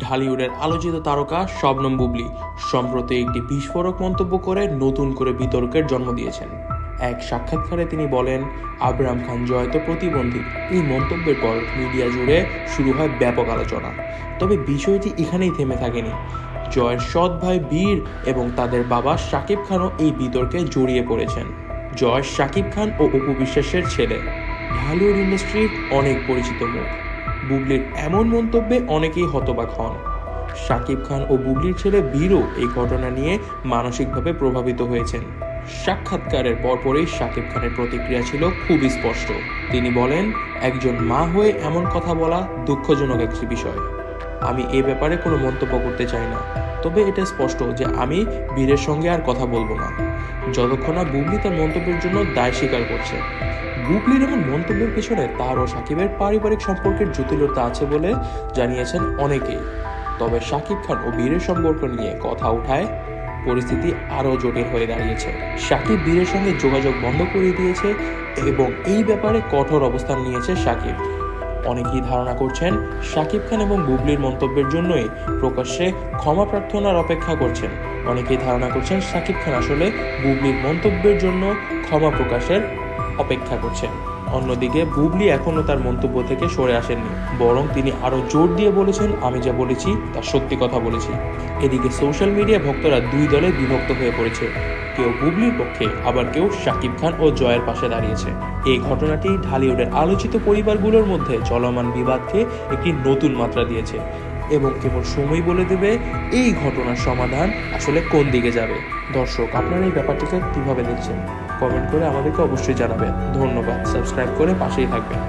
ঢালিউডের আলোচিত তারকা শবনম বুবলী সম্প্রতি একটি বিস্ফোরক মন্তব্য করে নতুন করে বিতর্কের জন্ম দিয়েছেন। এক সাক্ষাৎকারে তিনি বলেন, আবরাম খান জয় তো প্রতিবন্ধী। এই মন্তব্যের পর মিডিয়া জুড়ে শুরু হয় ব্যাপক আলোচনা। তবে বিষয়টি এখানেই থেমে থাকেনি। জয়ের সৎ ভাই বীর এবং তাদের বাবা শাকিব খানও এই বিতর্কে জড়িয়ে পড়েছেন। জয় শাকিব খান ও অপু বিশ্বাসের ছেলে, ঢালিউড ইন্ডাস্ট্রির অনেক পরিচিত মুখ। বুবলির এমন মন্তব্যে অনেকেই হতবাক হন। শাকিব খান ও বুবলির ছেলে বীরও এই ঘটনা নিয়ে মানসিকভাবে প্রভাবিত হয়েছেন। সাক্ষাৎকারের পরপরই শাকিব খানের প্রতিক্রিয়া ছিল খুবই স্পষ্ট। তিনি বলেন, একজন মা হয়ে এমন কথা বলা দুঃখজনক একটি বিষয়। আমি এ ব্যাপারে কোনো মন্তব্য করতে চাই না। তবে এটা স্পষ্ট যে আমি বীরের সঙ্গে আর কথা বলবো না, যতক্ষণ না বুবলি তার মন্তব্যের জন্য দায় স্বীকার করছে। বুবলির এমন মন্তব্যের পেছনে তার ও সাকিবের পারিবারিক সম্পর্কের জটিলতা আছে বলে জানিয়েছেন অনেকেই। তবে শাকিব খান ও বীরের সম্পর্ক নিয়ে কথা উঠায় পরিস্থিতি আরও জটিল হয়ে দাঁড়িয়েছে। শাকিব বীরের সঙ্গে যোগাযোগ বন্ধ করে দিয়েছে এবং এই ব্যাপারে কঠোর অবস্থান নিয়েছে শাকিব। অনেকেই ধারণা করছেন শাকিব খান এবং বুবলির মন্তব্যের জন্যই প্রকাশ্যে ক্ষমা প্রার্থনার অপেক্ষা করছেন। অনেকেই ধারণা করছেন শাকিব খান আসলে বুবলির মন্তব্যের জন্য ক্ষমা প্রকাশের অপেক্ষা করছেন। অন্যদিকে বুবলি এখনও তার মন্তব্য থেকে সরে আসেননি, বরং তিনি আরও জোর দিয়ে বলেছেন, আমি যা বলেছি তা সত্যি কথা বলেছি। এদিকে সোশ্যাল মিডিয়া ভক্তরা দুই দলে বিভক্ত হয়ে পড়েছে। কেউ বুবলির পক্ষে, আবার কেউ শাকিব খান ও জয়ের পাশে দাঁড়িয়েছে। এই ঘটনাটি ঢালিউডের আলোচিত পরিবারগুলোর মধ্যে চলমান বিবাদকে একটি নতুন মাত্রা দিয়েছে এবং কেবল সময় বলে দেবে এই ঘটনার সমাধান আসলে কোন দিকে যাবে। দর্শক, আপনারা এই ব্যাপারটিকে কিভাবে দেখছেন কমেন্ট করে আমাদেরকে অবশ্যই জানাবেন। ধন্যবাদ। সাবস্ক্রাইব করে পাশেই থাকবেন।